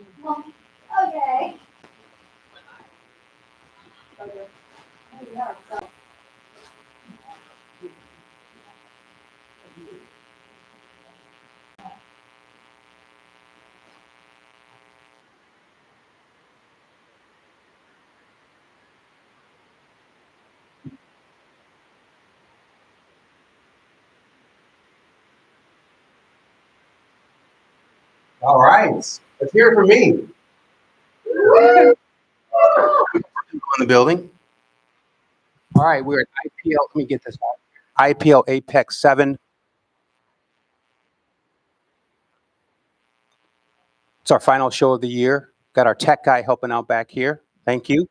Okay. All right, let's hear it for me. In the building. All right, we're at IPL. Let me get this out. IPL APEX VII. It's our final show of the year. Got our tech guy helping out back here. Thank you.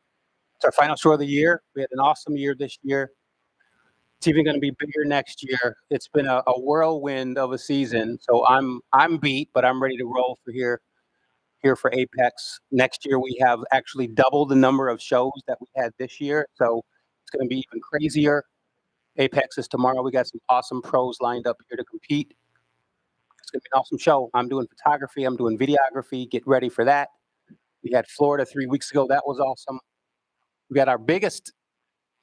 It's our final show of the year. We had an awesome year this year. It's even going to be bigger next year. It's been a whirlwind of a season. So I'm beat, but I'm ready to roll for here for Apex. Next year we have actually double the number of shows that we had this year. So it's going to be even crazier. Apex is tomorrow. We got some awesome pros lined up here to compete. It's going to be an awesome show. I'm doing photography. I'm doing videography. Get ready for that. We had Florida 3 weeks ago. That was awesome. We got our biggest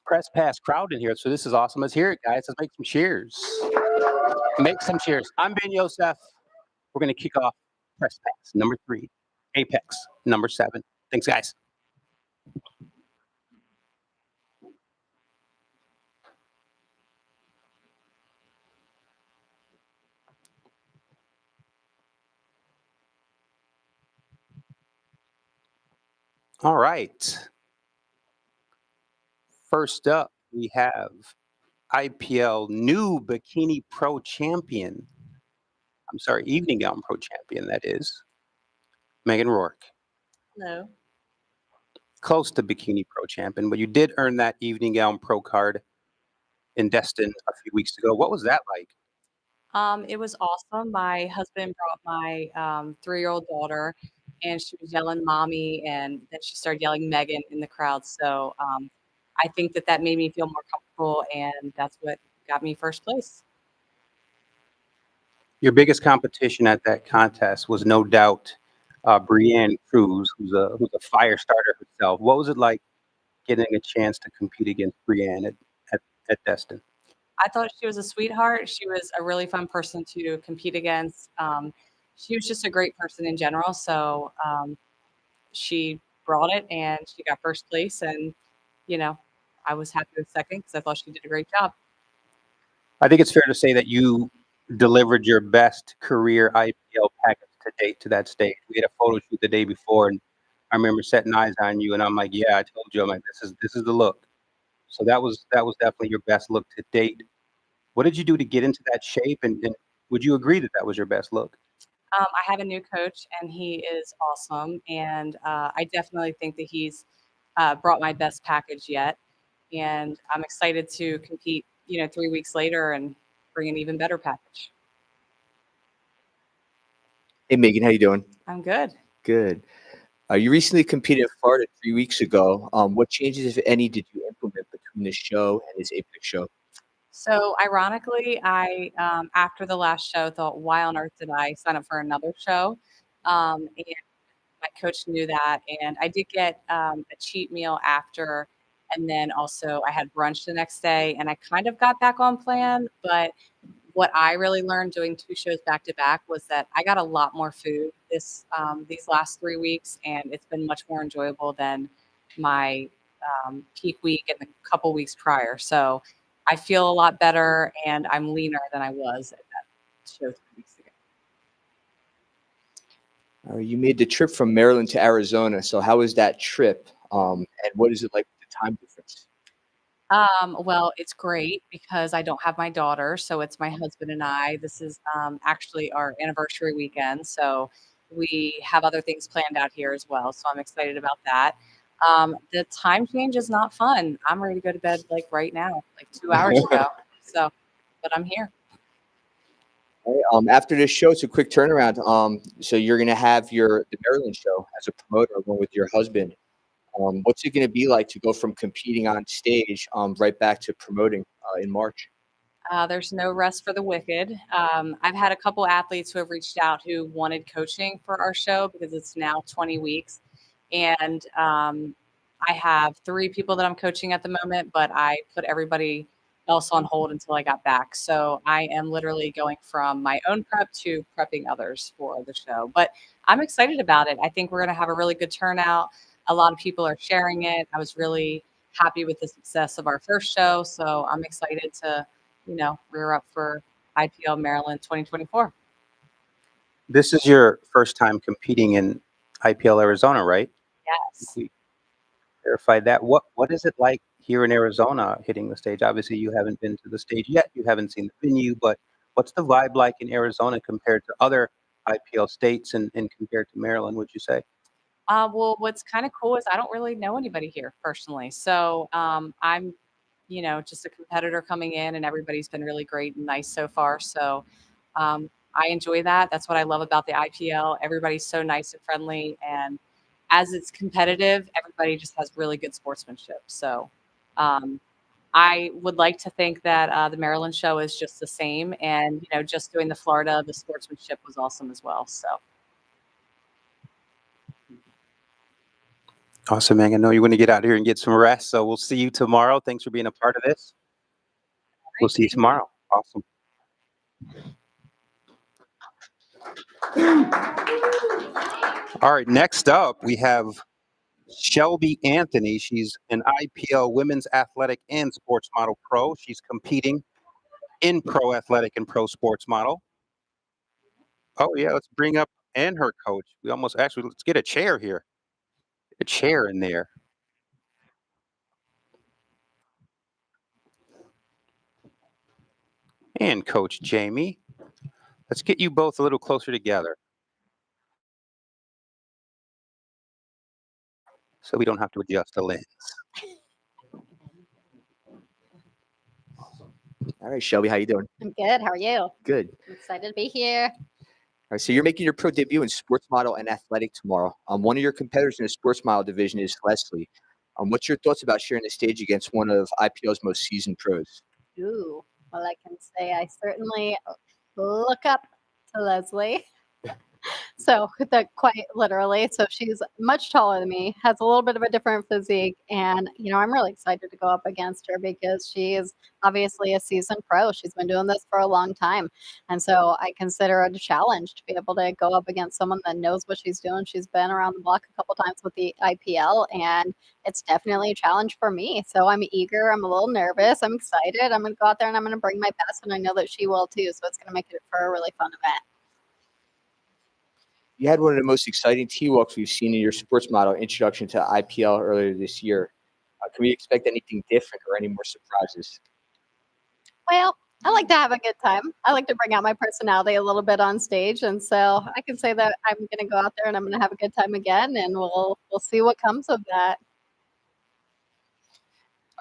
press pass crowd in here. So this is awesome. Let's hear it, guys. Let's make some cheers. Make some cheers. I'm Ben Yosef. We're going to kick off press pass number 3, Apex number 7. Thanks, guys. All right. First up, we have IPL new Bikini Pro champion. I'm sorry, evening gown pro champion, that is. Megan Roark. Hello. Close to Bikini Pro champion, but you did earn that evening gown pro card in Destin a few weeks ago. What was that like? It was awesome. My husband brought my 3-year-old daughter, and she was yelling "mommy," and then she started yelling "Megan" in the crowd. So I think that made me feel more comfortable, and that's what got me first place. Your biggest competition at that contest was no doubt Brianne Cruz, who's a fire starter herself. What was it like getting a chance to compete against Brianne at Destin? I thought she was a sweetheart. She was a really fun person to compete against. She was just a great person in general. So she brought it, and she got first place. And I was happy with second because I thought she did a great job. I think it's fair to say that you delivered your best career IPL package to date to that stage. We had a photo shoot the day before, and I remember setting eyes on you, and I'm like, yeah, I told you, I'm like, this is the look. So that was definitely your best look to date. What did you do to get into that shape, and would you agree that was your best look? I have a new coach, and he is awesome. And I definitely think that he's brought my best package yet. And I'm excited to compete, 3 weeks later and bring an even better package. Hey, Megan, how you doing? I'm good. Good. You recently competed in Florida 3 weeks ago. What changes, if any, did you implement between the show and this Apex show? So ironically, I after the last show thought, why on earth did I sign up for another show? And my coach knew that, and I did get a cheat meal after, and then also I had brunch the next day, and I kind of got back on plan. But what I really learned doing 2 shows back to back was that I got a lot more food these last 3 weeks, and it's been much more enjoyable than my peak week and the couple weeks prior. So I feel a lot better, and I'm leaner than I was at that show 3 weeks ago. You made the trip from Maryland to Arizona. So how was that trip? And what is it like with the time difference? Well, it's great because I don't have my daughter, so it's my husband and I. This is actually our anniversary weekend, so we have other things planned out here as well. So I'm excited about that. The time change is not fun. I'm ready to go to bed like right now, like 2 hours ago. So, but I'm here. Okay, after this show, it's a quick turnaround. So you're going to have the Maryland show as a promoter along with your husband. What's it going to be like to go from competing on stage right back to promoting in March? There's no rest for the wicked. I've had a couple athletes who have reached out who wanted coaching for our show because it's now 20 weeks. And I have 3 people that I'm coaching at the moment, but I put everybody else on hold until I got back. So I am literally going from my own prep to prepping others for the show. But I'm excited about it. I think we're going to have a really good turnout. A lot of people are sharing it. I was really happy with the success of our first show. So I'm excited to, rear up for IPL Maryland 2024. This is your first time competing in IPL Arizona, right? Yes. We verified that. What is it like here in Arizona hitting the stage? Obviously, you haven't been to the stage yet. You haven't seen the venue, but what's the vibe like in Arizona compared to other IPL states and compared to Maryland, would you say? Well, what's kind of cool is I don't really know anybody here personally. So I'm, just a competitor coming in, and everybody's been really great and nice so far. So I enjoy that. That's what I love about the IPL. Everybody's so nice and friendly. And as it's competitive, everybody just has really good sportsmanship. So I would like to think that the Maryland show is just the same. And, just doing the Florida, the sportsmanship was awesome as well. So. Awesome, man. I know you want to get out here and get some rest, so we'll see you tomorrow. Thanks for being a part of this. We'll see you tomorrow. Awesome. All right, next up, we have Shelby Anthony. She's an IPL Women's Athletic and Sports Model Pro. She's competing in Pro Athletic and Pro Sports Model. Oh, yeah, let's bring up and her coach. Let's get a chair here. A chair in there. And Coach Jamie. Let's get you both a little closer together so we don't have to adjust the lens. All right, Shelby, how you doing? I'm good. How are you? Good. I'm excited to be here. All right, so you're making your pro debut in sports model and athletic tomorrow. One of your competitors in the sports model division is Lesley. What's your thoughts about sharing the stage against one of IPL's most seasoned pros? Ooh, well, I can say I certainly look up to Lesley. So quite literally. So she's much taller than me, has a little bit of a different physique. And, I'm really excited to go up against her because she is obviously a seasoned pro. She's been doing this for a long time. And so I consider it a challenge to be able to go up against someone that knows what she's doing. She's been around the block a couple times with the IPL, and it's definitely a challenge for me. So I'm eager. I'm a little nervous. I'm excited. I'm going to go out there and I'm going to bring my best. And I know that she will too. So it's going to make it for a really fun event. You had one of the most exciting T-walks we've seen in your sports model introduction to IPL earlier this year. Can we expect anything different or any more surprises? Well, I like to have a good time. I like to bring out my personality a little bit on stage. And so I can say that I'm going to go out there and I'm going to have a good time again. And we'll see what comes of that.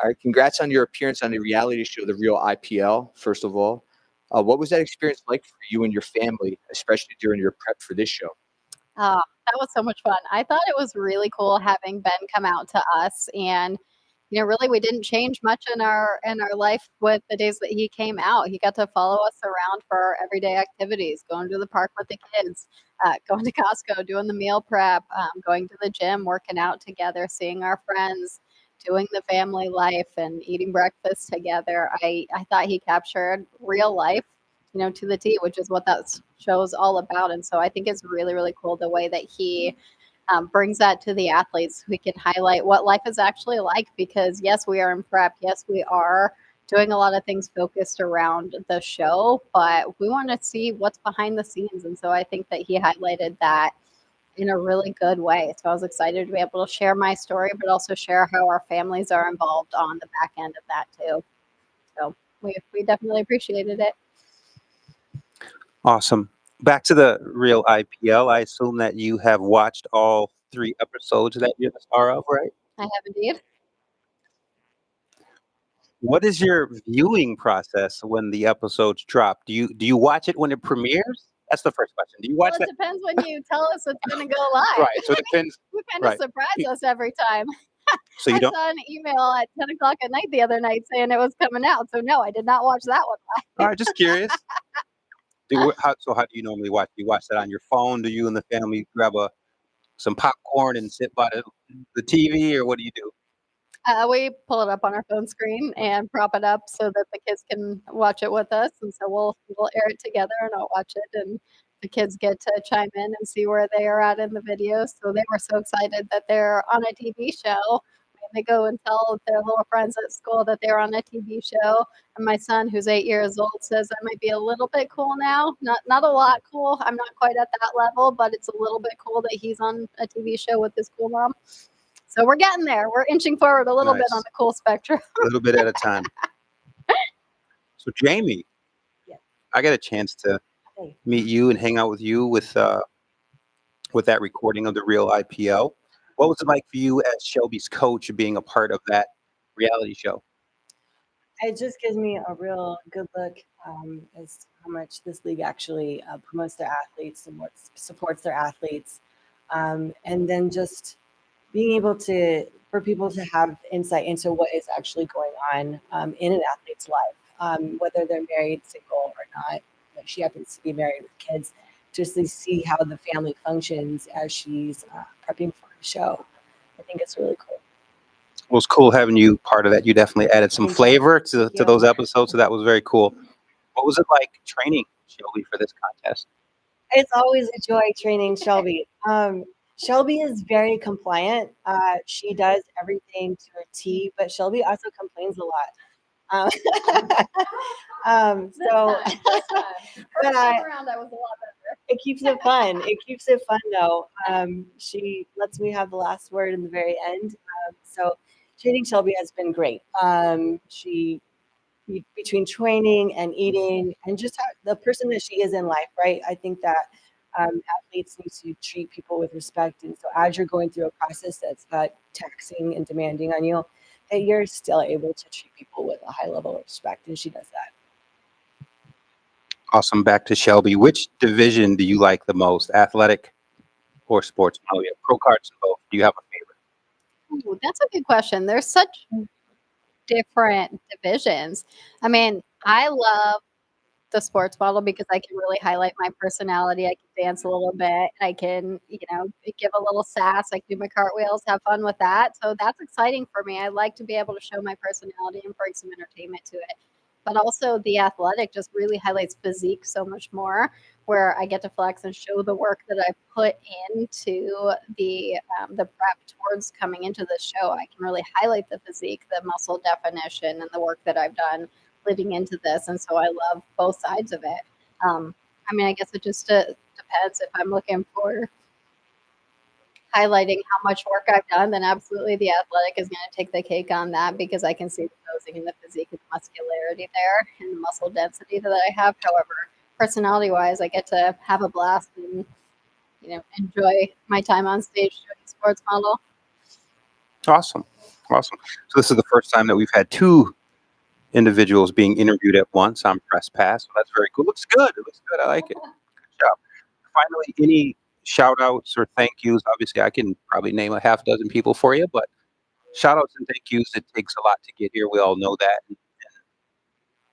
All right, congrats on your appearance on the reality show, The Real IPL, first of all. What was that experience like for you and your family, especially during your prep for this show? That was so much fun. I thought it was really cool having Ben come out to us, and really we didn't change much in our life with the days that he came out. He got to follow us around for our everyday activities, going to the park with the kids, going to Costco, doing the meal prep, going to the gym, working out together, seeing our friends, doing the family life and eating breakfast together. I thought he captured real life, to the T, which is what that show is all about. And so I think it's really, really cool the way that he brings that to the athletes. We can highlight what life is actually like because, yes, we are in prep. Yes, we are doing a lot of things focused around the show, but we want to see what's behind the scenes. And so I think that he highlighted that in a really good way. So I was excited to be able to share my story, but also share how our families are involved on the back end of that too. So we definitely appreciated it. Awesome. Back to the Real IPL. I assume that you have watched all 3 episodes that you're the star of, right? I have indeed. What is your viewing process when the episodes drop? Do you watch it when it premieres? That's the first question. Do you watch Well, that? it depends when you tell us it's going to go live. Right. So it depends. You kind of Right. surprise us every time. So you I don't. saw an email at 10 o'clock at night the other night saying it was coming out. So no, I did not watch that one live. All right, just curious. So how do you normally watch? Do you watch that on your phone? Do you and the family grab some popcorn and sit by the TV, or what do you do? We pull it up on our phone screen and prop it up so that the kids can watch it with us, and so we'll air it together, and I'll watch it, and the kids get to chime in and see where they are at in the video. So they were so excited that they're on a TV show. And they go and tell their little friends at school that they're on a TV show. And my son, who's 8 years old, says I might be a little bit cool now. Not a lot cool. I'm not quite at that level, but it's a little bit cool that he's on a TV show with his cool mom. So we're getting there. We're inching forward a little bit on the cool spectrum. A little bit at a time. So Jamie, I got a chance to meet you and hang out with you with that recording of the real IPL. What was it like for you as Shelby's coach being a part of that reality show? It just gives me a real good look as to how much this league actually promotes their athletes and supports their athletes. And then just being able for people to have insight into what is actually going on in an athlete's life, whether they're married, single, or not. Like she happens to be married with kids, just to see how the family functions as she's prepping for the show. I think it's really cool. It was cool having you part of that. You definitely added some flavor to those episodes, so that was very cool. What was it like training Shelby for this contest? It's always a joy training Shelby. Shelby is very compliant. She does everything to a T, but Shelby also complains a lot. But around, I was a lot better. It keeps it fun. It keeps it fun, though. She lets me have the last word in the very end. So training Shelby has been great. Between training and eating and just the person that she is in life, right? I think that athletes need to treat people with respect. And so as you're going through a process that's that taxing and demanding on you, that you're still able to treat people with a high level of respect. And she does that. Awesome. Back to Shelby. Which division do you like the most, athletic or sports? Oh, yeah, pro cards and both. Do you have a favorite? Ooh, that's a good question. There's such different divisions. I mean, I love the sports model because I can really highlight my personality. I can dance a little bit. I can, give a little sass. I can do my cartwheels, have fun with that. So that's exciting for me. I like to be able to show my personality and bring some entertainment to it. But also the athletic just really highlights physique so much more, where I get to flex and show the work that I put into the prep towards coming into the show. I can really highlight the physique, the muscle definition, and the work that I've done leading into this. And so I love both sides of it. I guess it just depends. If I'm looking for highlighting how much work I've done, then absolutely the athletic is going to take the cake on that, because I can see the posing and the physique and the muscularity there and the muscle density that I have. However, personality wise, I get to have a blast and enjoy my time on stage doing sports model. Awesome. So this is the first time that we've had two individuals being interviewed at once on Press Pass. So that's very cool. Looks good. I like it. Good job. Finally, any shout outs or thank yous? Obviously, I can probably name a half dozen people for you, but shout outs and thank yous, it takes a lot to get here. We all know that. And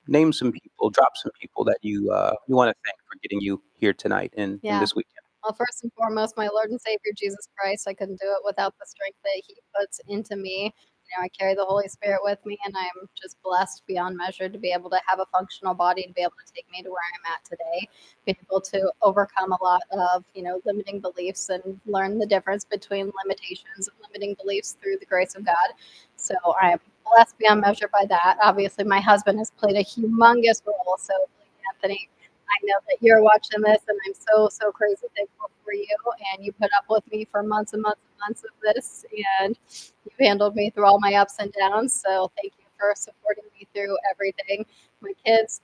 name some people, drop some people that you want to thank for getting you here tonight and this weekend. Well, first and foremost, my Lord and Savior, Jesus Christ. I couldn't do it without the strength that he puts into me. I carry the Holy Spirit with me, and I'm just blessed beyond measure to be able to have a functional body, to be able to take me to where I'm at today, be able to overcome a lot of, limiting beliefs and learn the difference between limitations and limiting beliefs through the grace of God. So I'm blessed beyond measure by that. Obviously, my husband has played a humongous role. So, Anthony, I know that you're watching this, and I'm so, so crazy thankful for you. And you put up with me for months and months and months of this, and you've handled me through all my ups and downs. So thank you for supporting me through everything. My kids,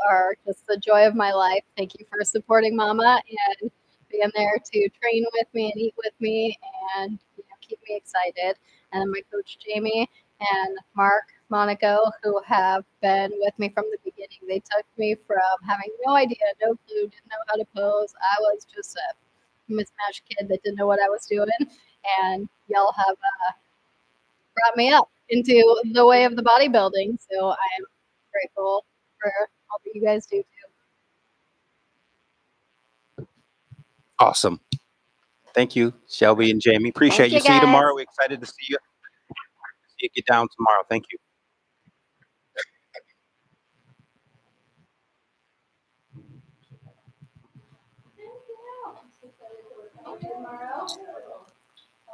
are just the joy of my life. Thank you for supporting Mama and being there to train with me and eat with me and keep me excited. And then my coach Jamie and Mark Monaco, who have been with me from the beginning. They took me from having no idea, no clue, didn't know how to pose. I was just a mismatched kid that didn't know what I was doing. And y'all have brought me up into the way of the bodybuilding. So I am grateful for all that you guys do too. Awesome. Thank you, Shelby and Jamie. Appreciate Thank you, See you tomorrow. guys. We're excited to see you. See you get down tomorrow. Thank you.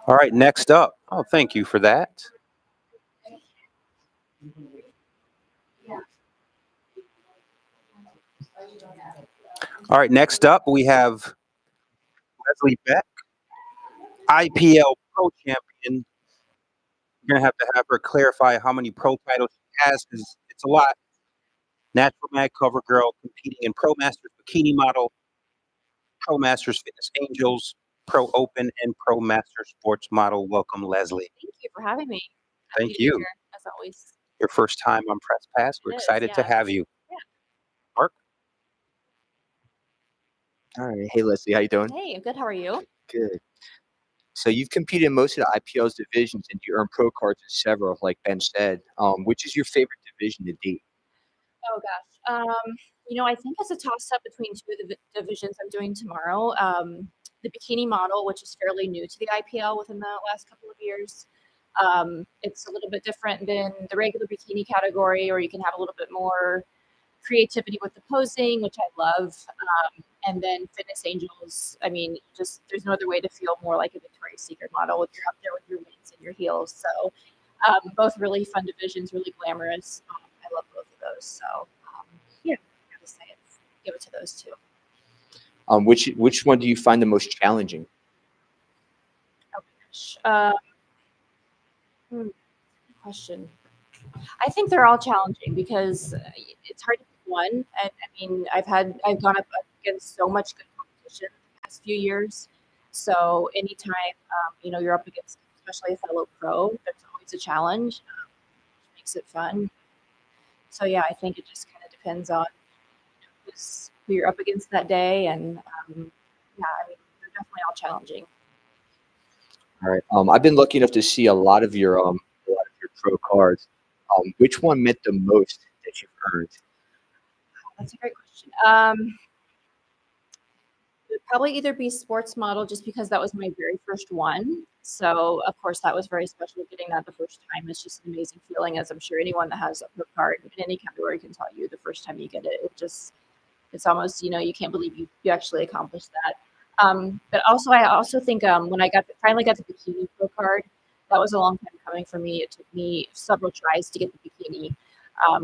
All right, next up. Oh, thank you for that. All right, next up we have Lesley Beck, IPL Pro Champion. We're gonna have her clarify how many pro titles she has, because it's a lot. Natural Mag cover girl, competing in Pro Masters Bikini Model, Pro Masters Fitness Angels, Pro Open, and Pro Masters Sports Model. Welcome, Lesley. Thank you for having me. Happy Thank to be you. here, as always. Your first time on Press Pass. We're It is, excited to yeah. have you. Yeah. Mark? All right. Hey, Lesley, how you doing? Hey, I'm good. How are you? Good. So you've competed in most of the IPL's divisions, and you earned pro cards in several, like Ben said. Which is your favorite division to date? Oh gosh. I think it's a toss-up between two of the divisions I'm doing tomorrow. The bikini model, which is fairly new to the IPL within the last couple of years. It's a little bit different than the regular bikini category, or you can have a little bit more creativity with the posing, which I love. And then Fitness Angels, I mean, just there's no other way to feel more like a Victoria's Secret model if you're up there with your wings and your heels. So both really fun divisions, really glamorous. I love both of those. So yeah, I gotta say give it to those two. Which one do you find the most challenging? Oh my gosh. Good question. I think they're all challenging because it's hard to pick one. And I mean, I've gone up against so much good competition the past few years. So anytime you're up against, especially a fellow pro, there's always a challenge, which makes it fun. So yeah, I think it just kind of depends on who you're up against that day, and yeah, I mean, they're definitely all challenging. All right. I've been lucky enough to see a lot of your pro cards. Which one meant the most that you've earned? That's a great question. It would probably either be sports model, just because that was my very first one. So of course that was very special. Getting that the first time is just an amazing feeling, as I'm sure anyone that has a pro card in any category can tell you. The first time you get it, it's almost, you can't believe you actually accomplished that. But also, I also think when I finally got the bikini pro card, that was a long time coming for me. It took me several tries to get the bikini.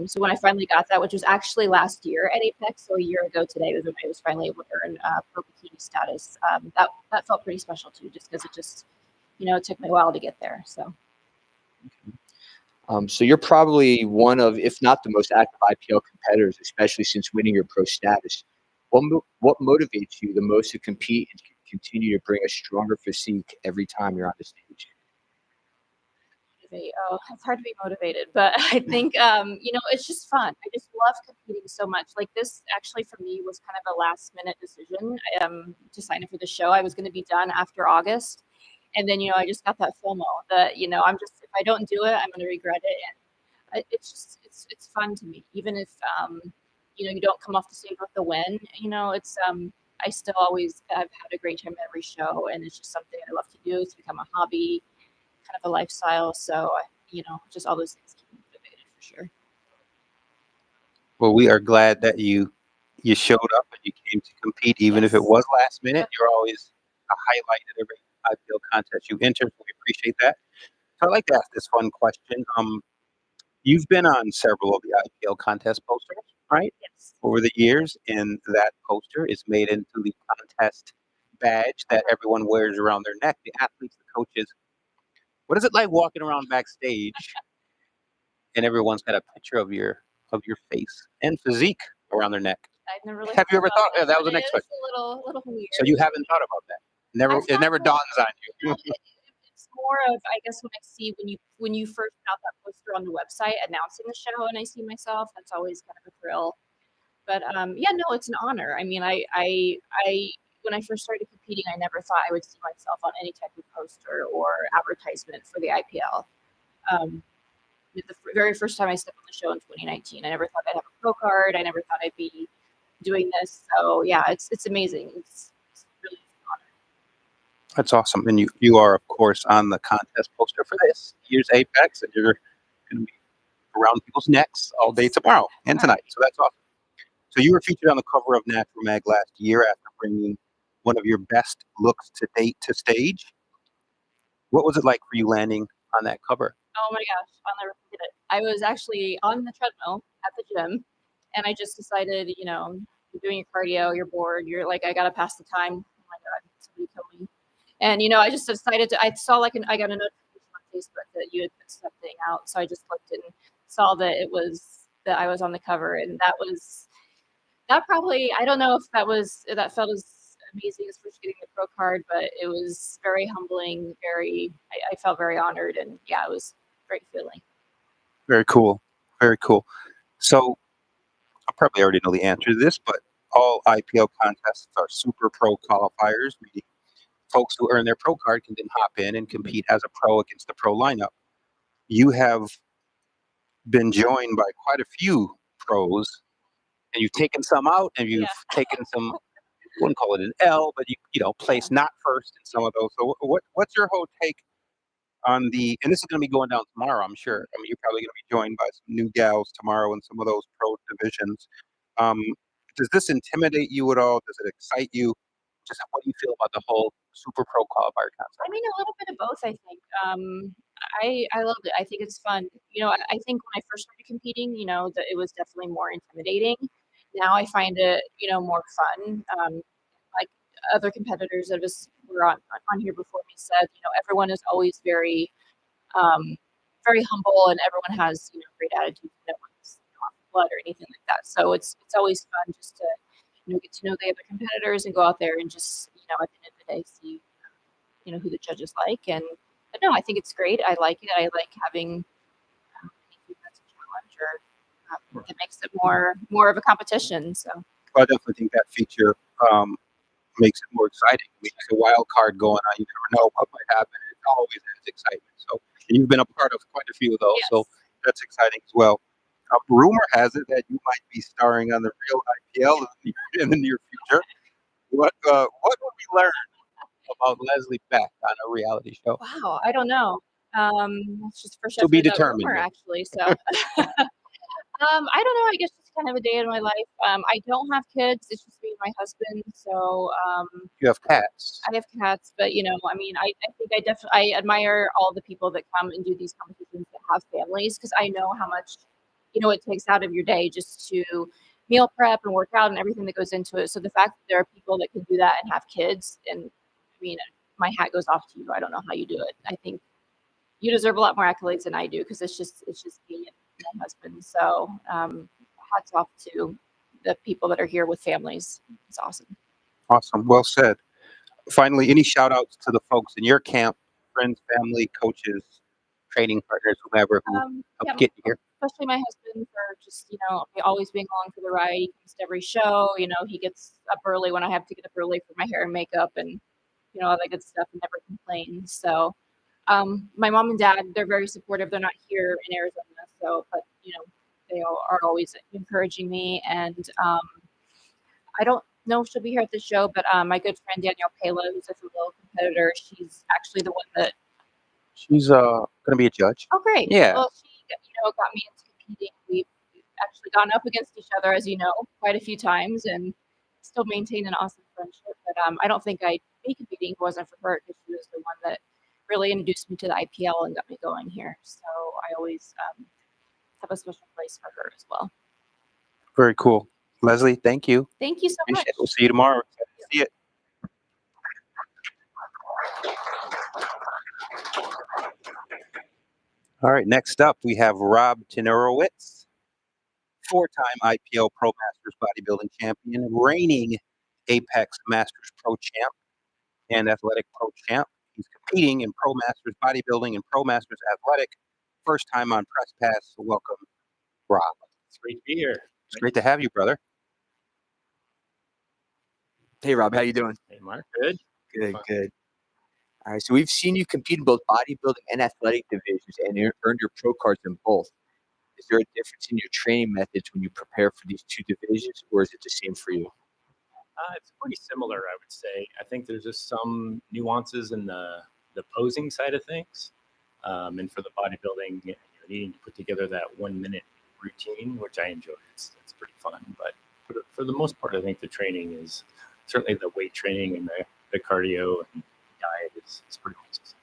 So when I finally got that, which was actually last year at Apex, so a year ago today was when I was finally able to earn pro bikini status. That felt pretty special too, just because it took me a while to get there. So. So you're probably one of, if not the most active IPL competitors, especially since winning your pro status. What motivates you the most to compete and continue to bring a stronger physique every time you're on the stage? Oh, it's hard to be motivated, but I think, it's just fun. I just love competing so much. Like this actually for me was kind of a last minute decision to sign up for the show. I was going to be done after August. And then, I just got that FOMO that, if I don't do it, I'm going to regret it. And it's fun to me, even if, you don't come off the stage with the win, I still always have had a great time at every show. And it's just something I love to do. It's become a hobby, kind of a lifestyle. So, just all those things keep me motivated for sure. Well, we are glad that you showed up and you came to compete, even if it was last minute. You're always a highlight at every IPL contest you enter, so we appreciate that. So I'd like to ask this fun question. You've been on several of the IPL contest posters, right? Yes. Over the years, and that poster is made into the contest badge that everyone wears around their neck, the athletes, the coaches. What is it like walking around backstage and everyone's got a picture of your face and physique around their neck? I've never really Have you ever thought? about That was the next question. It's a little weird. So you haven't thought about that? It never dawns on you. It's more of, I guess, when I see when you first put out that poster on the website announcing the show, and I see myself, that's always kind of a thrill. But yeah, no, it's an honor. I mean, I when I first started competing, I never thought I would see myself on any type of poster or advertisement for the IPL. The very first time I stepped on the show in 2019. I never thought I'd have a pro card. I never thought I'd be doing this. So yeah, it's amazing. It's really an honor. That's awesome. And you are, of course, on the contest poster for this year's Apex, and you're going to be around people's necks all day tomorrow and tonight. So that's awesome. So you were featured on the cover of Natural Mag last year after bringing one of your best looks to date to stage. What was it like for you landing on that cover? Oh my gosh, I'll never forget it. I was actually on the treadmill at the gym, and I just decided, you're doing your cardio, you're bored, you're like, I gotta pass the time. Oh my God, somebody kill me. And I just decided to. I saw I got a notification on Facebook that you had put something out, so I just looked and saw that I was on the cover, and that probably, I don't know if that felt as amazing as first getting the pro card, but it was very humbling. I felt very honored, and yeah, it was a great feeling. Very cool. Very cool. So I probably already know the answer to this, but all IPL contests are super pro qualifiers, meaning folks who earn their pro card can then hop in and compete as a pro against the pro lineup. You have been joined by quite a few pros, and you've taken some out, and you've taken some, I wouldn't call it an L, but you placed not first in some of those. So what's your whole take on and this is going to be going down tomorrow, I'm sure. I mean, you're probably going to be joined by some new gals tomorrow in some of those pro divisions. Does this intimidate you at all? Does it excite you? Just what do you feel about the whole super pro qualifier concept? I mean, a little bit of both, I think. I loved it. I think it's fun. I think when I first started competing, that it was definitely more intimidating. Now I find it, more fun. Like other competitors that were on here before me said, everyone is always very, very humble, and everyone has, great attitude. No one's off blood or anything like that. So it's always fun just to, get to know the other competitors and go out there and just, at the end of the day, see, who the judges like. But no, I think it's great. I like it. I like having anything that's a challenge or that makes it more of a competition. So I definitely think that feature makes it more exciting. I mean, it's a wild card going on. You never know what might happen. It always has excitement. So, and you've been a part of quite a few of those. Yes. So that's exciting as well. Rumor has it that you might be starring on the real IPL in the near future. What would we learn about Lesley Beck on a reality show? Wow, I don't know. It's just first to be determined. Rumor, actually, so I don't know. I guess it's kind of a day in my life. I don't have kids. It's just me and my husband. So you have cats. I have cats, but I mean, I think I admire all the people that come and do these competitions that have families, because I know how much it takes out of your day just to meal prep and work out and everything that goes into it. So the fact that there are people that can do that and have kids, and I mean, my hat goes off to you. I don't know how you do it. I think you deserve a lot more accolades than I do, because it's just me and my husband. So hats off to the people that are here with families. It's awesome. Awesome. Well said. Finally, any shout outs to the folks in your camp, friends, family, coaches, training partners, whomever who helped get you here? Especially my husband for just, always being along for the ride. He comes to every show. He gets up early when I have to get up early for my hair and makeup and, all that good stuff, and never complains. So my mom and dad, they're very supportive. They're not here in Arizona. So, but, they are always encouraging me. And I don't know if she'll be here at the show, but my good friend Danielle Pala, who's a fellow competitor, she's actually the one that. She's going to be a judge. Oh, great. Yeah. Well, she, got me into competing. We've actually gone up against each other, as you know, quite a few times, and still maintain an awesome friendship. But I don't think I'd be competing if it wasn't for her, because she was the one that really introduced me to the IPL and got me going here. So I always have a special place for her as well. Very cool. Lesley, thank you. Thank you so much. We'll see you tomorrow. See it. All right, next up, we have Rob Tenerowicz, four-time IPL Pro Masters Bodybuilding Champion, reigning Apex Masters Pro Champ, and Athletic Pro Champ. He's competing in Pro Masters Bodybuilding and Pro Masters Athletic. First time on Press Pass, so welcome, Rob. It's great to be here. It's great to have you, brother. Hey, Rob, how you doing? Hey, Mark. Good. Good, good. All right, so we've seen you compete in both bodybuilding and athletic divisions and earned your pro cards in both. Is there a difference in your training methods when you prepare for these two divisions, or is it the same for you? It's pretty similar, I would say. I think there's just some nuances in the posing side of things, and for the bodybuilding, needing to put together that 1 minute routine, which I enjoy. It's pretty fun, but for the most part, I think the training is certainly the weight training and the cardio and diet is pretty consistent.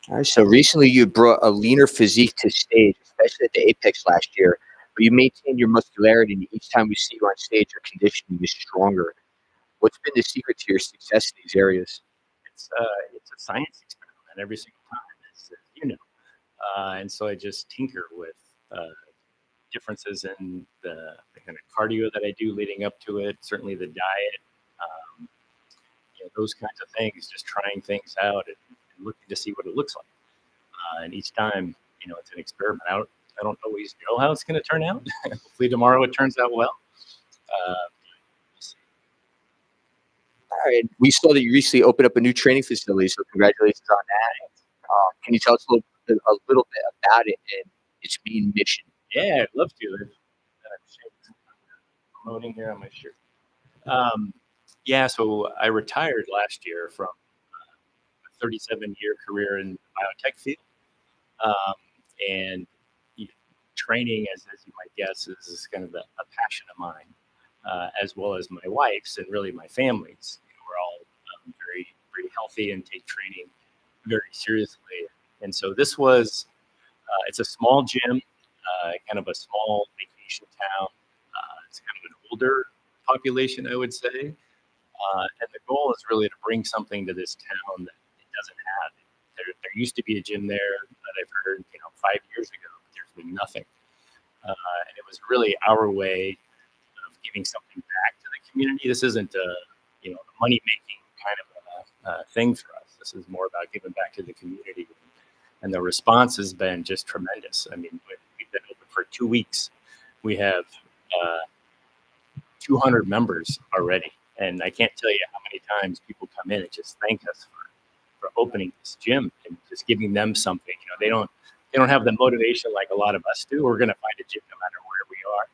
All right, so recently you brought a leaner physique to stage, especially at the Apex last year, but you maintained your muscularity, and each time we see you on stage, your conditioning is stronger. What's been the secret to your success in these areas? It's a science experiment every single time, as you know, and so I just tinker with differences in the kind of cardio that I do leading up to it. Certainly the diet, those kinds of things. Just trying things out and looking to see what it looks like. And each time, it's an experiment. I don't always know how it's going to turn out. Hopefully tomorrow it turns out well. We'll see. All right, we saw that you recently opened up a new training facility, so congratulations on that. Can you tell us a little bit about it and its main mission? Yeah, I'd love to. Promoting here on my shirt. Yeah, so I retired last year from a 37-year career in the biotech field. And training, as you might guess, is kind of a passion of mine, as well as my wife's and really my family's. We're all very, very healthy and take training very seriously. And so this was, it's a small gym, kind of a small vacation town. It's kind of an older population, I would say. And the goal is really to bring something to this town that it doesn't have. There used to be a gym there that I've heard, 5 years ago, but there's been nothing. And it was really our way of giving something back to the community. This isn't a money-making kind of a thing for us. This is more about giving back to the community. And the response has been just tremendous. I mean, we've been open for 2 weeks. We have 200 members already. And I can't tell you how many times people come in and just thank us for opening this gym and just giving them something. They don't have the motivation like a lot of us do. We're going to find a gym no matter where we are.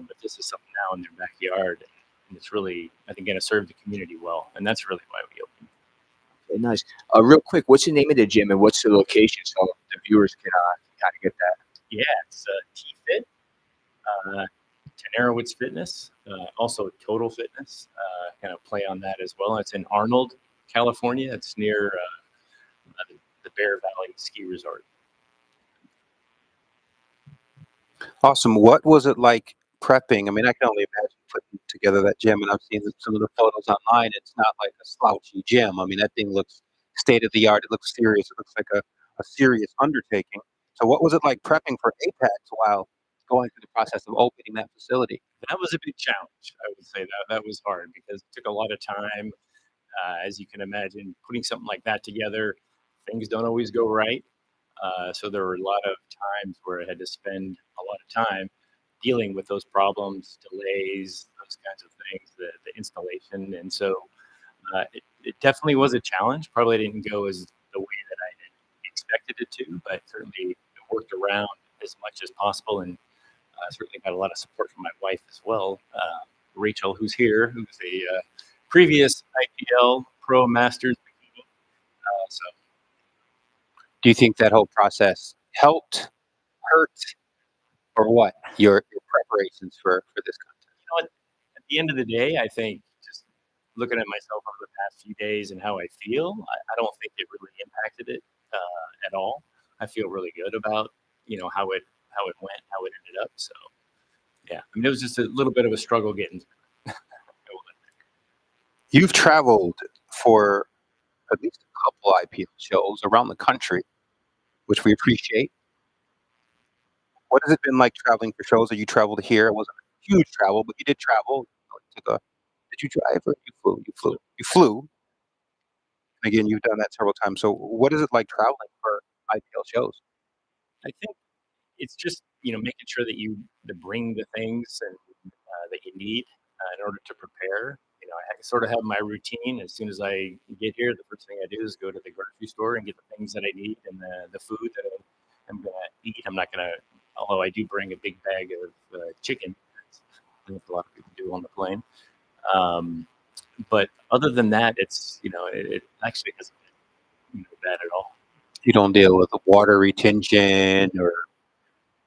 But this is something now in their backyard. And it's really, I think, going to serve the community well. And that's really why we opened. Okay, nice. Real quick, what's the name of the gym and what's the location so the viewers can kind of get that? Yeah, it's T-Fit, Tenerowicz Fitness, also Total Fitness, kind of play on that as well. It's in Arnold, California. It's near the Bear Valley Ski Resort. Awesome. What was it like prepping? I mean, I can only imagine putting together that gym, and I've seen some of the photos online. It's not like a slouchy gym. I mean, that thing looks state of the art. It looks serious. It looks like a serious undertaking. So what was it like prepping for Apex while going through the process of opening that facility? That was a big challenge. I would say that was hard because it took a lot of time. As you can imagine, putting something like that together, things don't always go right. So there were a lot of times where I had to spend a lot of time dealing with those problems, delays, those kinds of things, the installation. And so it definitely was a challenge. Probably didn't go as the way that I had expected it to, but certainly worked around as much as possible. And certainly got a lot of support from my wife as well, Rachel, who's here, who's a previous IPL Pro Masters Bikini. So, Do you think that whole process helped, hurt, or what? Your preparations for this contest? At the end of the day, I think just looking at myself over the past few days and how I feel, I don't think it really impacted it at all. I feel really good about how it went, how it ended up. So yeah, I mean, it was just a little bit of a struggle getting. You've traveled for at least a couple IPL shows around the country, which we appreciate. What has it been like traveling for shows? Or you traveled here? It wasn't a huge travel, but you did travel. Did you drive or you flew? You flew. And again, you've done that several times. So what is it like traveling for IPL shows? I think it's just making sure that you bring the things and that you need in order to prepare. I sort of have my routine. As soon as I get here, the first thing I do is go to the grocery store and get the things that I need and the food that I'm going to eat. I'm not going to, although I do bring a big bag of chicken. I think a lot of people do on the plane. But other than that, it's, it actually hasn't been bad at all. You don't deal with the water retention or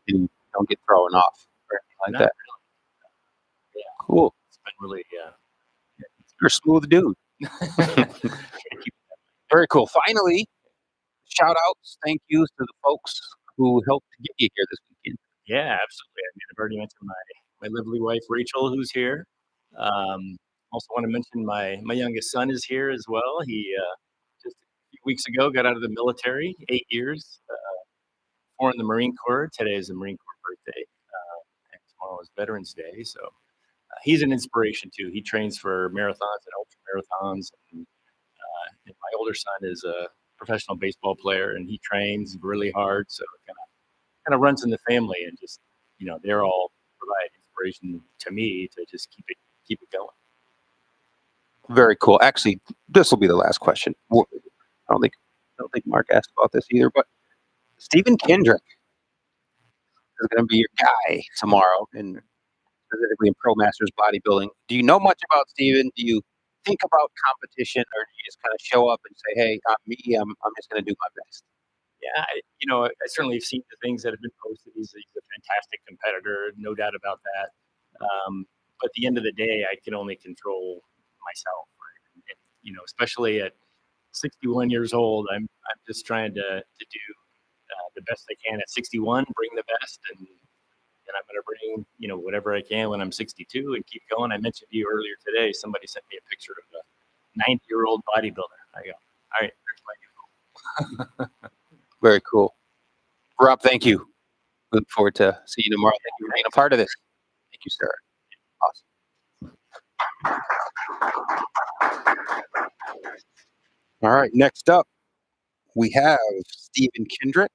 you don't get thrown off or anything like Not that. really. Yeah. Cool. It's been really, You're a smooth dude. Very cool. Finally, shout outs, thank yous to the folks who helped to get you here this weekend. Yeah, absolutely. I mean, I've already mentioned my lovely wife, Rachel, who's here. Also want to mention my youngest son is here as well. He just a few weeks ago got out of the military, 8 years, 4 in the Marine Corps. Today is the Marine Corps birthday, and tomorrow is Veterans Day. So he's an inspiration too. He trains for marathons and ultra marathons. And my older son is a professional baseball player, and he trains really hard. So it kind of runs in the family, and just they're all provide inspiration to me to just keep it going. Very cool. Actually, this will be the last question. I don't think Mark asked about this either, but Stephen Kendrick is going to be your guy tomorrow, and specifically in Pro Masters Bodybuilding. Do you know much about Stephen? Do you think about competition, or do you just kind of show up and say, "Hey, I'm just going to do my best"? Yeah, I certainly have seen the things that have been posted. He's a fantastic competitor, no doubt about that. But at the end of the day, I can only control myself, right? And, especially at 61 years old, I'm just trying to do the best I can at 61, bring the best, and I'm going to bring whatever I can when I'm 62 and keep going. I mentioned to you earlier today, somebody sent me a picture of a 90-year-old bodybuilder. I go, all right, there's my new goal. Very cool. Rob, thank you. Look forward to seeing you tomorrow. Thank you for being a part of this. Thank you, sir. Awesome. All right, next up, we have Stephen Kendrick,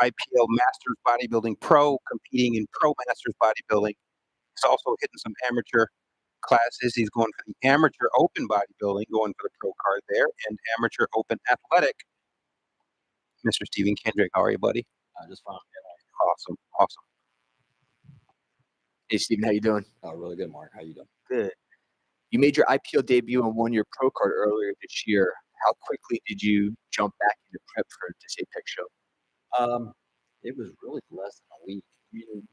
IPL Masters Bodybuilding Pro, competing in Pro Masters Bodybuilding. He's also hitting some amateur classes. He's going for the Amateur Open Bodybuilding, going for the pro card there, and Amateur Open Athletic. Mr. Stephen Kendrick, how are you, buddy? Just fine. Awesome. Hey, Stephen, how you doing? Oh, really good, Mark. How you doing? Good. You made your IPL debut and won your pro card earlier this year. How quickly did you jump back into prep for this APEX show? It was really less than a week. I mean,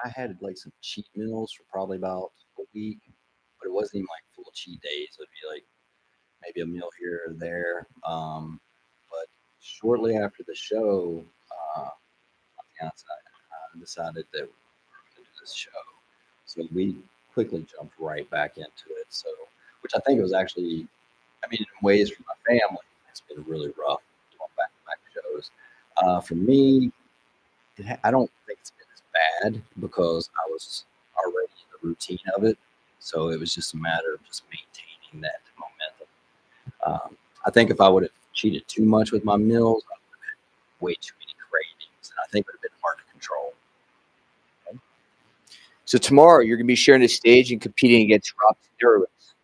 I had like some cheat meals for probably about a week, but it wasn't even like full cheat days. It'd be like maybe a meal here or there. But shortly after the show, my fiance and I decided that we were going to do this show. So we quickly jumped right back into it. So, which I think was actually, I mean, in ways for my family, it's been really rough going back to shows. For me, I don't think it's been as bad because I was already in the routine of it. So it was just a matter of just maintaining that momentum. I think if I would have cheated too much with my meals, I would have had way too many cravings, and I think it would have been hard to control. Okay. So tomorrow you're going to be sharing the stage and competing against Rob Tenerowicz.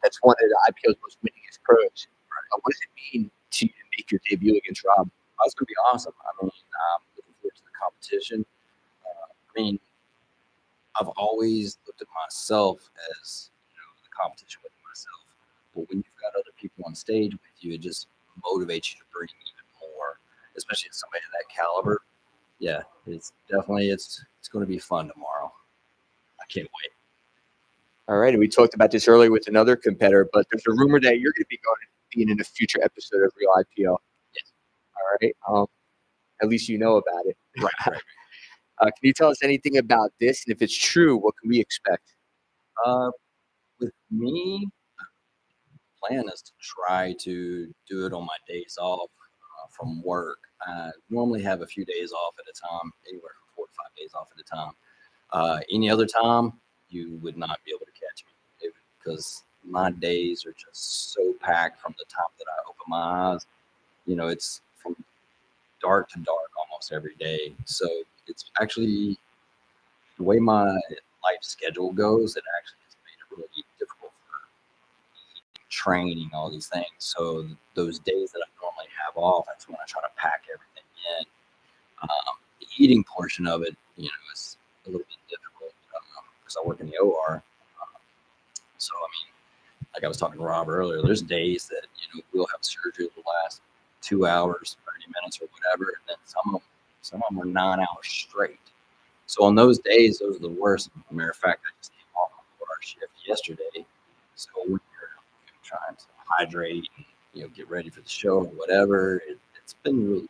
That's one of the IPL's most winningest pros. What does it mean to make your debut against Rob? It's going to be awesome. I mean, I'm looking forward to the competition. I mean, I've always looked at myself as the competition with myself. But when you've got other people on stage with you, it just motivates you to bring even more, especially somebody of that caliber. Yeah, it's definitely it's going to be fun tomorrow. I can't wait. All right, and we talked about this earlier with another competitor, but there's a rumor that you're going to be being in a future episode of Real IPL. Yes. All right. At least you know about it. Right. Can you tell us anything about this? And if it's true, what can we expect? With me, the plan is to try to do it on my days off from work. I normally have a few days off at a time, anywhere from 4 to 5 days off at a time. Any other time, you would not be able to catch me because my days are just so packed from the time that I open my eyes. It's from dark to dark almost every day. So it's actually the way my life schedule goes, it actually has made it really difficult for training, all these things. So those days that I normally have off, that's when I try to pack everything in. The eating portion of it, is a little bit difficult because I work in the OR. So, I mean, like I was talking to Rob earlier, there's days that, we'll have surgery that will last 2 hours, 30 minutes or whatever. And then some of them are 9 hours straight. So on those days, those are the worst. As a matter of fact, I just came off my OR shift yesterday. So when you're trying to hydrate and, get ready for the show or whatever, it's been really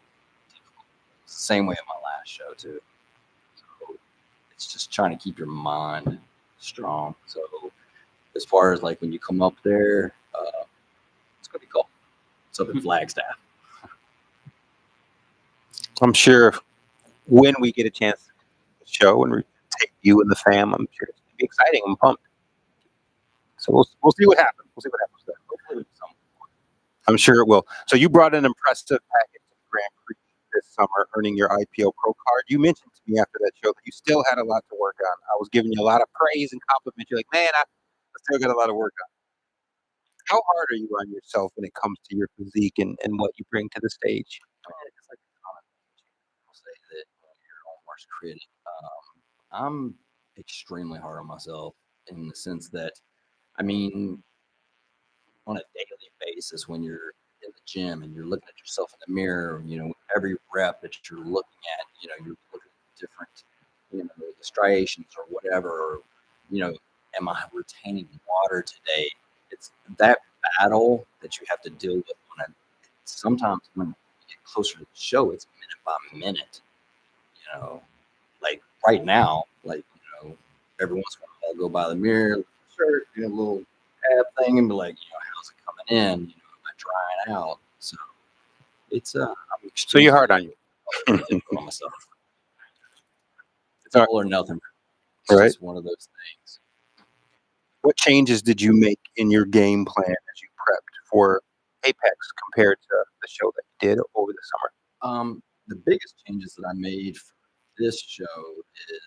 difficult. It's the same way at my last show too. So it's just trying to keep your mind strong. So as far as like when you come up there, it's going to be cool. It's up in Flagstaff. I'm sure when we get a chance to show and take you and the fam, I'm sure it's going to be exciting. I'm pumped. So we'll see what happens. We'll see what happens there. Hopefully I'm sure it will. So you brought an impressive package to the Grand Prix this summer, earning your IPL Pro card. You mentioned to me after that show that you still had a lot to work on. I was giving you a lot of praise and compliments. You're like, man, I still got a lot of work on. How hard are you on yourself when it comes to your physique and what you bring to the stage? It's like a ton of people say that you're your own worst critic. I'm extremely hard on myself in the sense that, I mean, on a daily basis, when you're in the gym and you're looking at yourself in the mirror, every rep that you're looking at, you're looking at different, the striations or whatever, or, am I retaining water today? It's that battle that you have to deal with sometimes when you get closer to the show, it's minute by minute, like right now, every once in a while I'll go by the mirror, shirt, a little ab thing and be like, how's it coming in? Am I drying out? So it's so you're hard on you. on myself. It's all or nothing. It's right. Just one of those things. What changes did you make in your game plan as you prepped for Apex compared to the show that you did over the summer? The biggest changes that I made for this show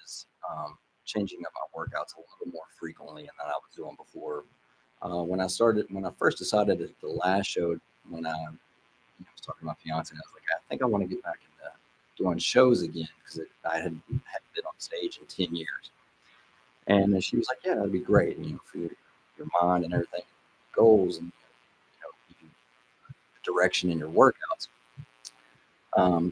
is changing up my workouts a little more frequently than I was doing before. When I first decided at the last show, when I was talking to my fiance, I was like, I think I want to get back into doing shows again because I hadn't been on stage in 10 years. And she was like, yeah, that'd be great, for your mind and everything, goals and direction in your workouts.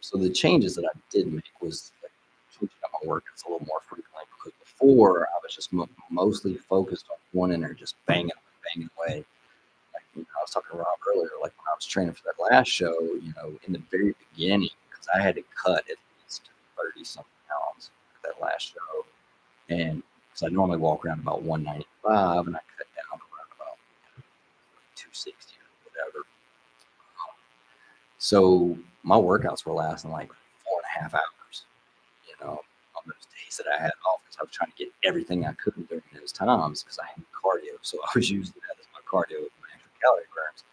So the changes that I did make was like switching up my workouts a little more frequently because before I was just mostly focused on one and just banging away. Like I was talking to Rob earlier, like when I was training for that last show, in the very beginning, because I had to cut at least 30-something pounds at that last show, and because I normally walk around about 195, and I cut down to around about 260 or whatever. So my workouts were lasting like 4.5 hours, on those days that I had off. Because I was trying to get everything I could during those times because I had cardio. So I was using that as my cardio with my extra calorie burns.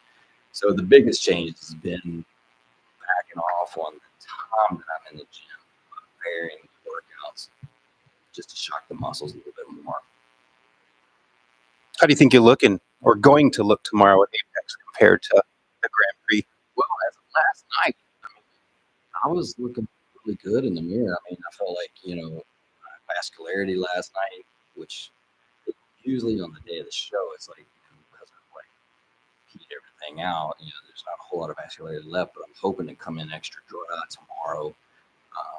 So the biggest change has been backing off on the time that I'm in the gym, varying the workouts just to shock the muscles a little bit more. How do you think you're looking or going to look tomorrow at Apex compared to the Grand Prix? Well, as of last night, I was looking really good in the mirror. I felt like, vascularity last night, which usually on the day of the show, it's like, because I've like peed everything out, there's not a whole lot of vascularity left, but I'm hoping to come in extra dry tomorrow.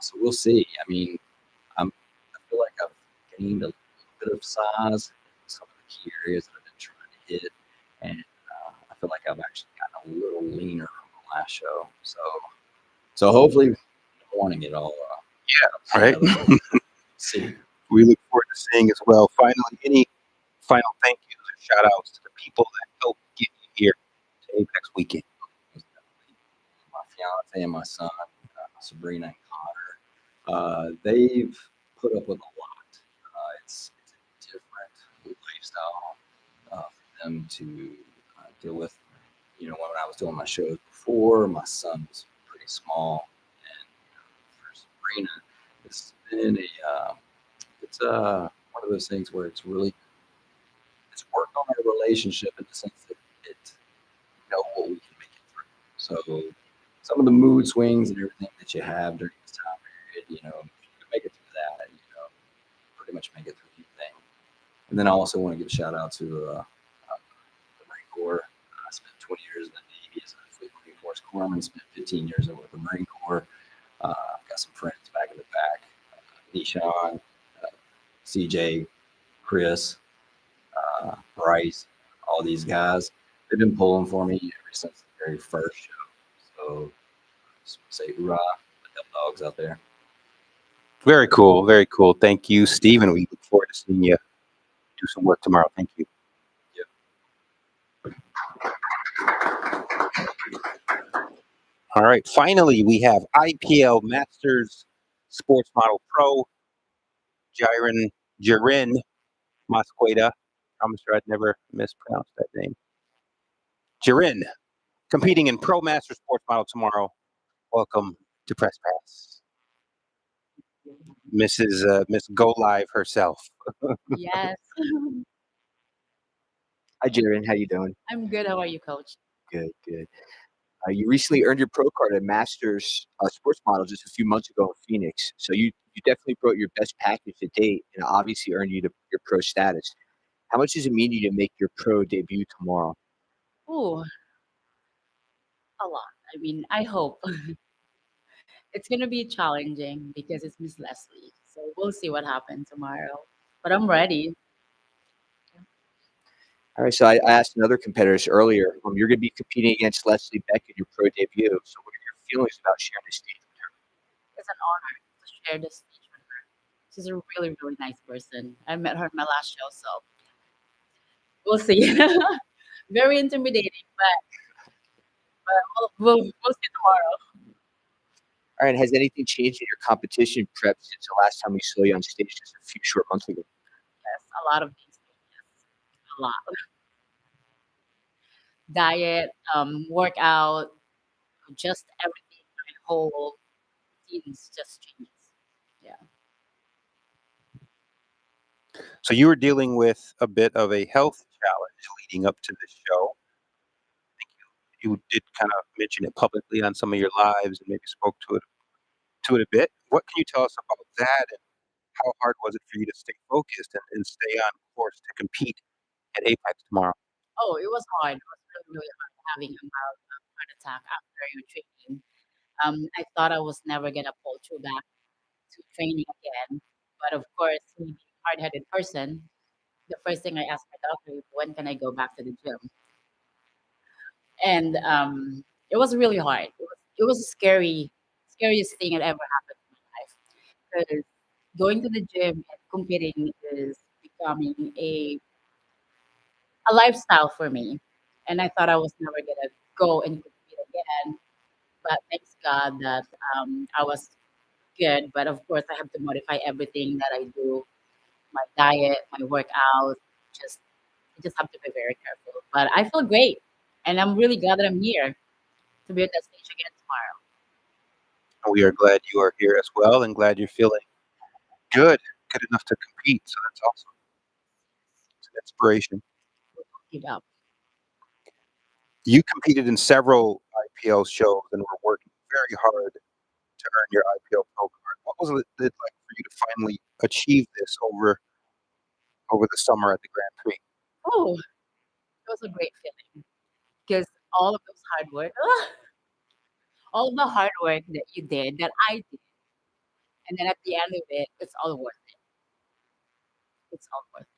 So we'll see. I feel like I've gained a little bit of size in some of the key areas that I've been trying to hit. And I feel like I've actually gotten a little leaner from the last show. So hopefully wanting it all. Yeah, right. See. We look forward to seeing as well. Finally, any final thank yous or shout outs to the people that helped get you here to Apex Weekend? My fiance and my son, Sabrina and Connor, they've put up with a lot. It's a different lifestyle for them to deal with. When I was doing my shows before, my son was pretty small, and for Sabrina, it's been it's one of those things where it's worked on our relationship in the sense that it, know what we can make it through. So some of the mood swings and everything that you have during this time period, you know, if you can make it through that, you know, pretty much make it through anything. And then I also want to give a shout out to the Marine Corps. I spent 20 years in the Navy as a Fleet Marine Force Corpsman, spent 15 years with the Marine Corps. Got some friends back in the back, Nishan, CJ, Chris, Bryce, all these guys. They've been pulling for me ever since the very first show. So just say hoorah, the dogs out there. Very cool. Very cool. Thank you, Stephen. We look forward to seeing you do some work tomorrow. Thank you. All right. Finally, we have IPL Masters Sports Model Pro, Jirin Mosqueda. I'm sure I'd never mispronounce that name. Jirin, competing in Pro Master Sports Model tomorrow. Welcome to Press Pass. Miss Go Live herself. Yes. Hi, Jaren. How you doing? I'm good. How are you, Coach? Good, good. You recently earned your pro card at Masters Sports Model just a few months ago in Phoenix. So you definitely brought your best package to date and obviously earned you your pro status. How much does it mean to you to make your pro debut tomorrow? Oh, a lot. I mean, I hope. It's going to be challenging because it's Miss Lesley. So we'll see what happens tomorrow. But I'm ready. All right, so I asked another competitors earlier. You're going to be competing against Lesley Beck in your pro debut. So what are your feelings about sharing the stage with her? It's an honor to share this stage with her. She's a really, really nice person. I met her in my last show, so we'll see. Very intimidating, but we'll see tomorrow. All right, has anything changed in your competition prep since the last time we saw you on stage just a few short months ago? Yes, a lot of things. A lot. Diet, workout, just everything. My whole routines just changes. Yeah. So you were dealing with a bit of a health challenge leading up to this show. I think you did kind of mention it publicly on some of your lives and maybe spoke to it a bit. What can you tell us about that, and how hard was it for you to stay focused and stay on course to compete at Apex tomorrow? Oh, it was hard. It was really, really hard having a mild heart attack after your training. I thought I was never gonna pull through back to training again. But of course, me being a hard-headed person, the first thing I asked my doctor is when can I go back to the gym? And it was really hard. It was a scariest thing that ever happened in my life. Because going to the gym and competing is becoming a lifestyle for me. And I thought I was never gonna go and compete again. But thanks God that I was good. But of course, I have to modify everything that I do, my diet, my workout. Just I just have to be very careful. But I feel great, and I'm really glad that I'm here to be on that stage again tomorrow. We are glad you are here as well, and glad you're feeling good enough to compete. So that's awesome. It's an inspiration. Keep up. You competed in several IPL shows and were working very hard to earn your IPL Pro card. What was it like for you to finally achieve this over the summer at the Grand Prix? Oh, it was a great feeling because all of those hard work, all of the hard work that you did, that I did, and then at the end of it, it's all worth it. It's all worth it.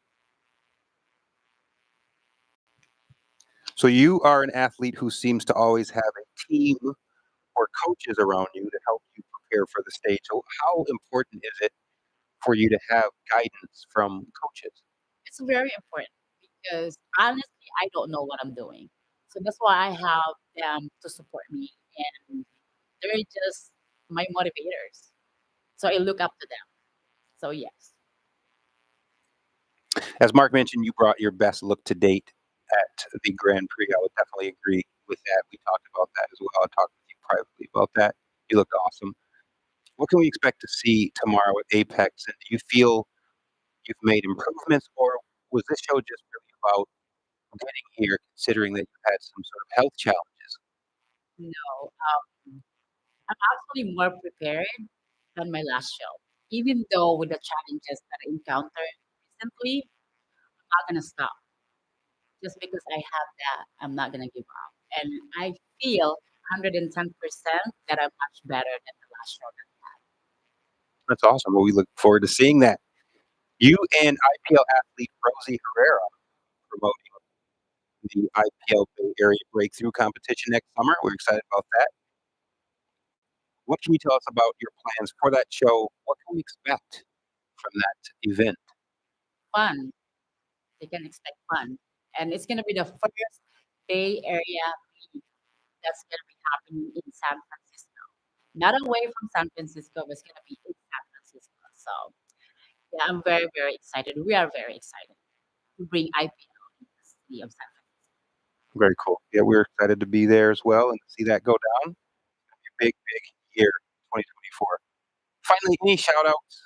So you are an athlete who seems to always have a team or coaches around you to help you prepare for the stage. So how important is it for you to have guidance from coaches? It's very important because honestly, I don't know what I'm doing. So that's why I have them to support me, and they're just my motivators. So I look up to them. So yes. As Mark mentioned, you brought your best look to date at the Grand Prix. I would definitely agree with that. We talked about that as well. I talked with you privately about that. You looked awesome. What can we expect to see tomorrow at Apex? And do you feel you've made improvements, or was this show just really about getting here, considering that you had some sort of health challenges? No, I'm actually more prepared than my last show. Even though with the challenges that I encountered recently, I'm not gonna stop. Just because I have that, I'm not gonna give up. And I feel 110% that I'm much better than the last show. That's awesome. Well, we look forward to seeing that. You and IPL athlete Rosie Herrera promoting the IPL Bay Area Breakthrough competition next summer. We're excited about that. What can you tell us about your plans for that show? What can we expect from that event? Fun. They can expect fun. And it's gonna be the first Bay Area meet that's gonna be happening in San Francisco. Not away from San Francisco, but it's gonna be in San Francisco. So yeah, I'm very, very excited. We are very excited to bring IPL in the city of San Francisco. Very cool. Yeah, we're excited to be there as well and see that go down. Big, big year, 2024. Finally, any shout outs?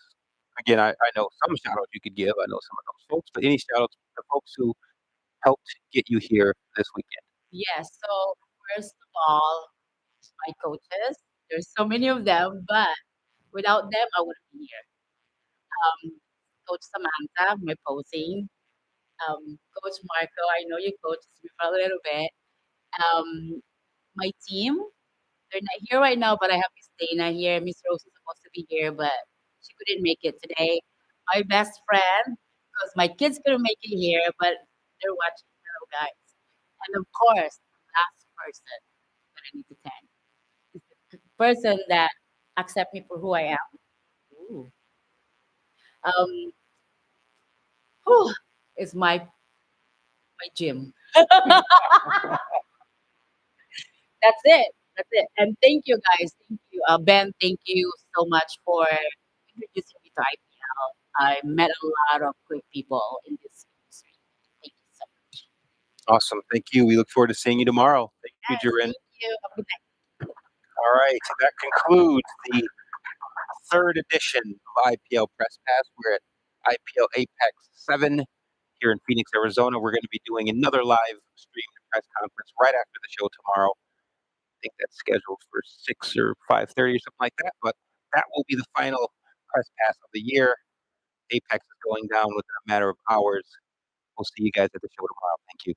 Again, I know some shout outs you could give. I know some of those folks, but any shout outs to folks who helped get you here this weekend? Yes. So first of all, my coaches. There's so many of them, but without them, I wouldn't be here. Coach Samantha, my posing. Coach Marco, I know you coached me for a little bit. My team, they're not here right now, but I have Miss Dana here. Miss Rose is supposed to be here, but she couldn't make it today. My best friend, because my kids couldn't make it here, but they're watching. Hello, guys. And of course, the last person that I need to thank is the person that accept me for who I am. Ooh. Um, whew, is my gym. That's it. That's it. And thank you guys. Thank you, Ben. Thank you so much for introducing me to IPL. I met a lot of great people in this industry. Thank you so much. Awesome. Thank you. We look forward to seeing you tomorrow. Thank you, Yes, Jaren. thank you. Have a good night. All right. So that concludes the third edition of IPL Press Pass. We're at IPL Apex VII here in Phoenix, Arizona. We're going to be doing another live streamed press conference right after the show tomorrow. I think that's scheduled for 6 or 5:30 or something like that. But that will be the final press pass of the year. Apex is going down within a matter of hours. We'll see you guys at the show tomorrow. Thank you.